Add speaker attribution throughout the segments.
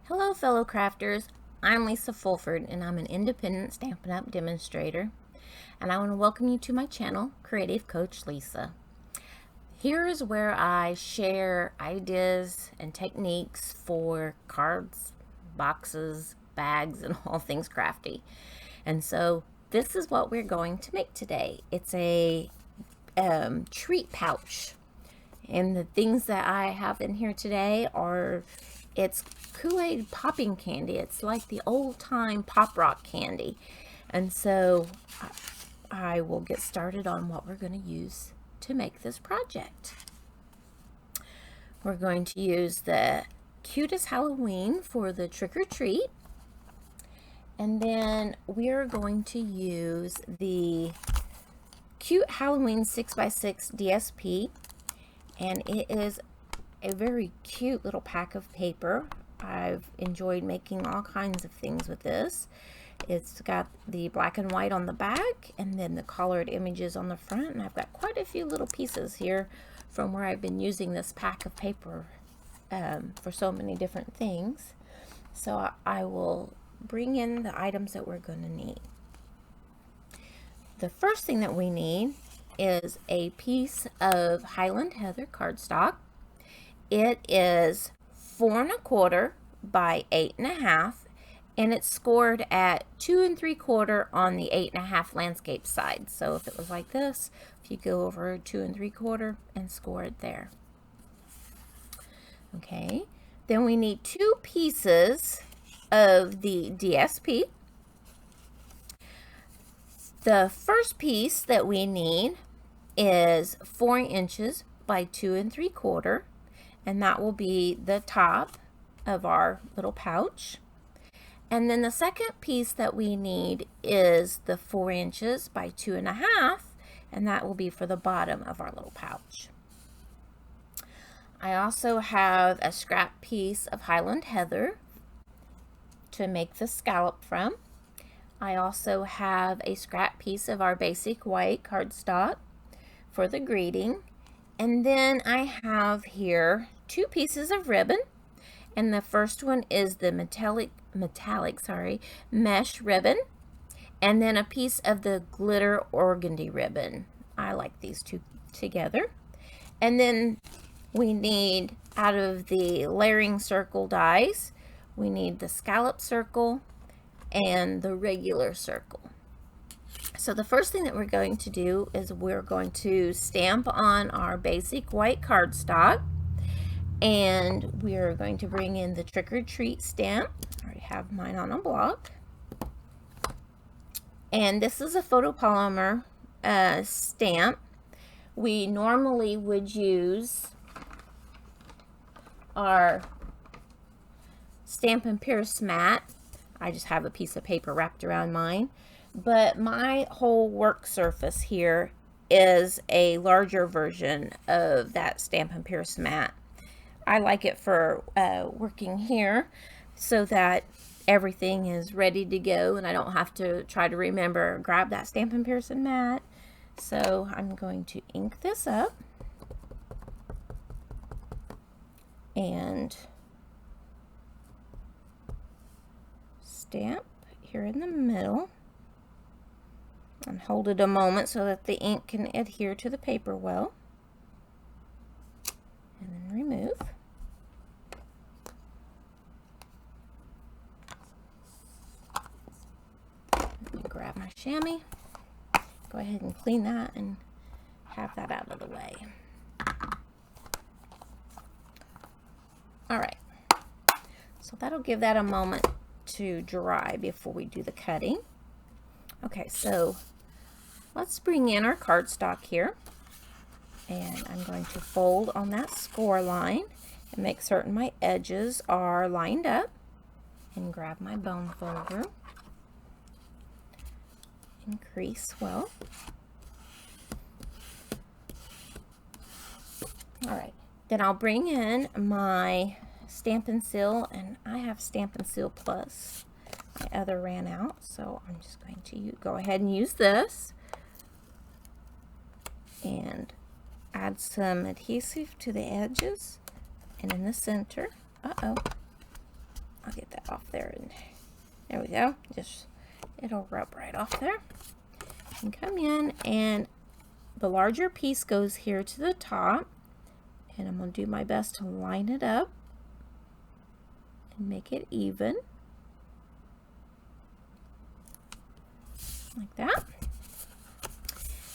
Speaker 1: Hello fellow crafters, I'm Lisa Fulford and I'm an independent Stampin' Up! Demonstrator, and I want to welcome you to my channel, Creative Coach Lisa. Here is where I share ideas and techniques for cards, boxes, bags, and all things crafty. And so this is what we're going to make today. It's a treat pouch. And the things that I have in here today are, it's Kool-Aid popping candy. It's like the old-time pop rock candy. And so I will get started on what we're going to use to make this project. We're going to use the Cutest Halloween for the trick-or-treat. And then we're going to use the Cute Halloween 6x6 DSP. And it is a very cute little pack of paper. I've enjoyed making all kinds of things with this. It's got the black and white on the back and then the colored images on the front. And I've got quite a few little pieces here from where I've been using this pack of paper for so many different things. So I will bring in the items that we're going to need. The first thing that we need is a piece of Highland Heather cardstock. It is 4 1/4 by 8 1/2, and it's scored at 2 3/4 on the 8 1/2 landscape side. So if it was like this, if you go over 2 3/4 and score it there. Okay, then we need 2 pieces of the DSP. The first piece that we need is 4 inches by 2 3/4, and that will be the top of our little pouch. And then the second piece that we need is the 4 inches by 2 1/2, and that will be for the bottom of our little pouch. I also have a scrap piece of Highland Heather to make the scallop from. I also have a scrap piece of our basic white cardstock for the greeting. And then I have here 2 pieces of ribbon, and the first one is the metallic mesh ribbon, and then a piece of the glitter organdy ribbon. I like these 2 together. And then we need, out of the layering circle dies, we need the scallop circle and the regular circle. So the first thing that we're going to do is we're going to stamp on our basic white cardstock, and we're going to bring in the trick or treat stamp. I already have mine on a block. And this is a photopolymer stamp. We normally would use our Stampin' Pierce mat. I just have a piece of paper wrapped around mine. But my whole work surface here is a larger version of that Stampin' Pierce mat. I like it for working here so that everything is ready to go and I don't have to try to remember, grab that Stampin' Pierce mat. So I'm going to ink this up and stamp here in the middle. And hold it a moment so that the ink can adhere to the paper well. And then remove. Let me grab my chamois. Go ahead and clean that and have that out of the way. All right. So that'll give that a moment to dry before we do the cutting. Okay, so let's bring in our cardstock here, and I'm going to fold on that score line and make certain my edges are lined up, and grab my bone folder and crease well. All right, then I'll bring in my Stampin' Seal, and I have Stampin' Seal Plus. My other ran out, so I'm just going to go ahead and use this and add some adhesive to the edges and in the center. I'll get that off there, and there we go. Just, it'll rub right off there. And come in, and the larger piece goes here to the top, and I'm going to do my best to line it up and make it even. Like that.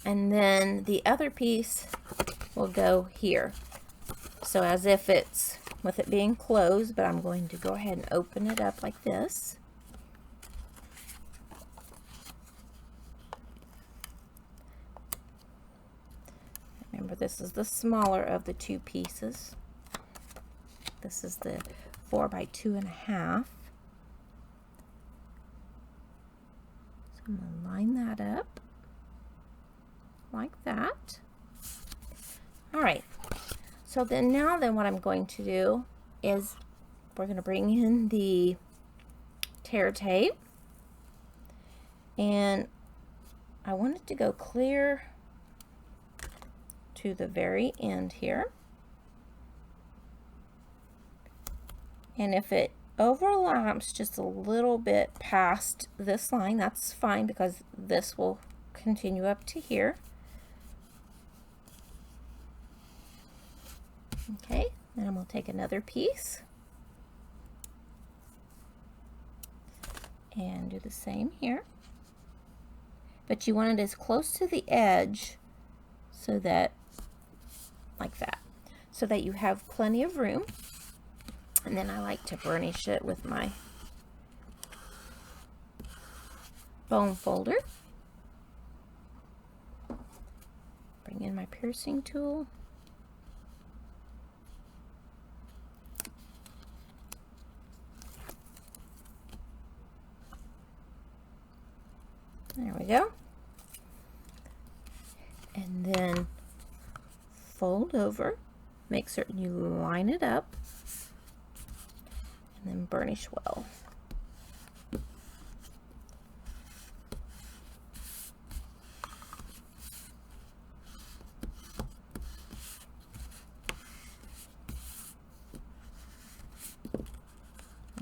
Speaker 1: And then the other piece will go here. So as if it's with it being closed, but I'm going to go ahead and open it up like this. Remember, this is the smaller of the two pieces. This is the 4 by 2.5. So I'm going to line that up like that. All right. So then what I'm going to do is we're going to bring in the tear tape, and I want it to go clear to the very end here. And if it overlaps just a little bit past this line, that's fine, because this will continue up to here. Okay, then I'm going to take another piece and do the same here. But you want it as close to the edge so that, like that, so that you have plenty of room. And then I like to burnish it with my bone folder. Bring in my piercing tool. There we go. And then fold over, make certain you line it up, and then burnish well.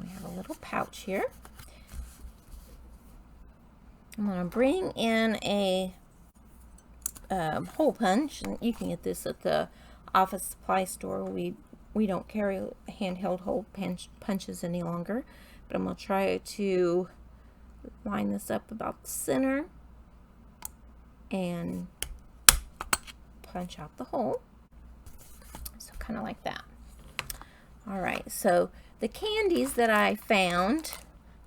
Speaker 1: We have a little pouch here. I'm going to bring in a hole punch, and you can get this at the office supply store. We don't carry handheld hole punches any longer, but I'm going to try to line this up about the center and punch out the hole. So kind of like that. All right, so the candies that I found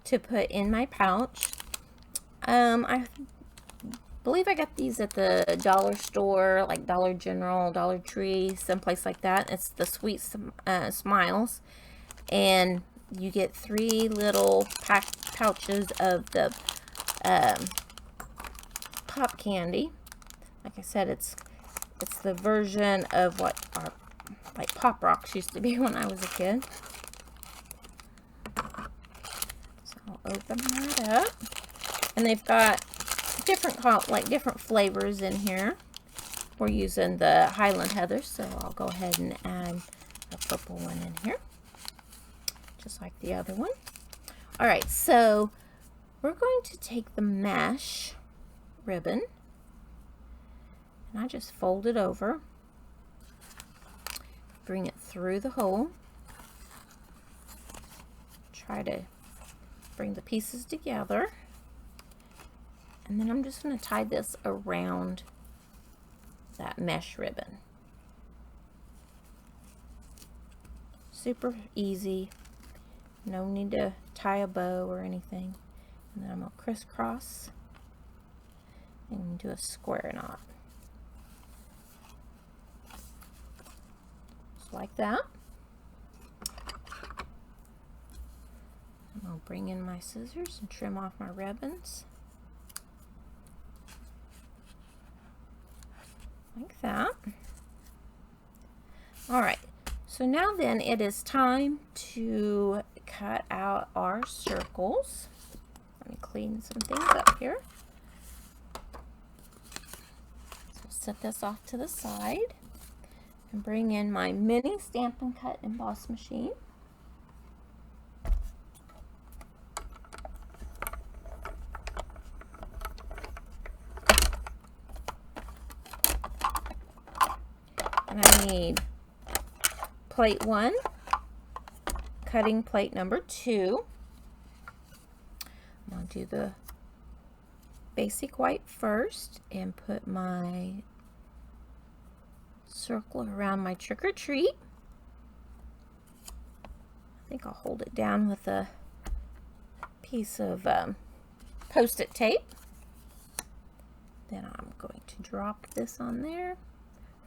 Speaker 1: to put in my pouch, I believe I got these at the dollar store, like Dollar General, Dollar Tree, someplace like that. It's the Sweet Smiles, and you get 3 little pouches of the pop candy. Like I said, it's the version of what our like Pop Rocks used to be when I was a kid. So I'll open that up. And they've got different flavors in here. We're using the Highland Heather, so I'll go ahead and add a purple one in here, just like the other one. All right, so we're going to take the mesh ribbon, and I just fold it over, bring it through the hole, try to bring the pieces together. And then I'm just going to tie this around that mesh ribbon. Super easy. No need to tie a bow or anything. And then I'm going to crisscross and do a square knot. Just like that. I'll bring in my scissors and trim off my ribbons. Like that. All right, so now then it is time to cut out our circles. Let me clean some things up here. So set this off to the side and bring in my mini Stampin' Cut emboss machine. need plate 1, cutting plate number 2. I'm going to do the basic white first and put my circle around my trick or treat. I think I'll hold it down with a piece of Post-it tape. Then I'm going to drop this on there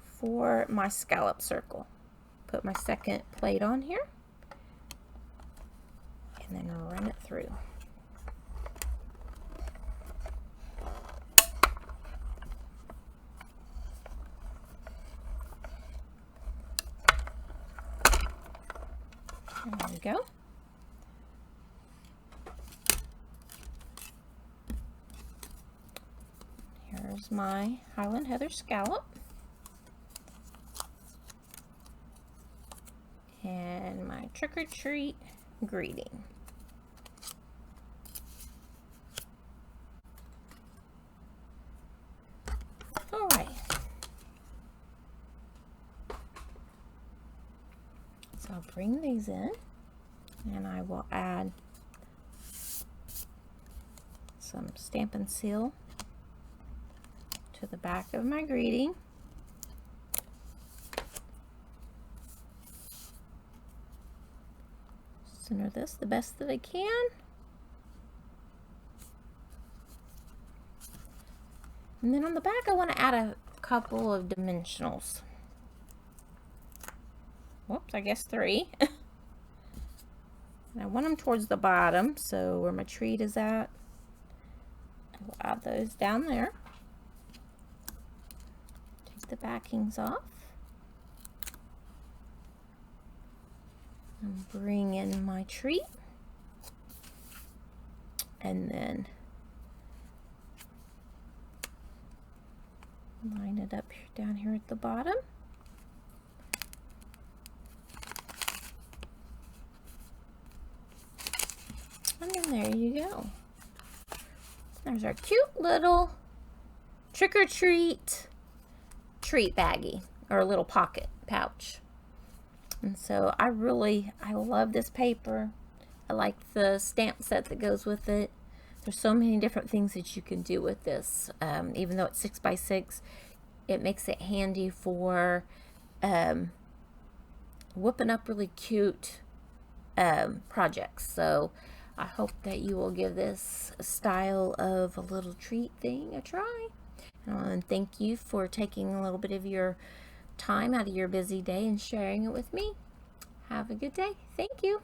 Speaker 1: for my scallop circle. Put my second plate on here and then run it through. There we go. Here's my Highland Heather scallop. And my trick-or-treat greeting. All right. So I'll bring these in and I will add some Stampin' Seal to the back of my greeting. Center this the best that I can. And then on the back I want to add a couple of dimensionals. Whoops, I guess 3. And I want them towards the bottom, so where my treat is at, I will add those down there. Take the backings off. And bring in my treat. And then line it up down here at the bottom. And then there you go. There's our cute little trick-or-treat treat baggie, or a little pocket pouch. And so I love this paper. I like the stamp set that goes with it. There's so many different things that you can do with this. Even though it's 6 by 6, it makes it handy for whipping up really cute projects. So I hope that you will give this style of a little treat thing a try. And thank you for taking a little bit of your time out of your busy day and sharing it with me. Have a good day. Thank you.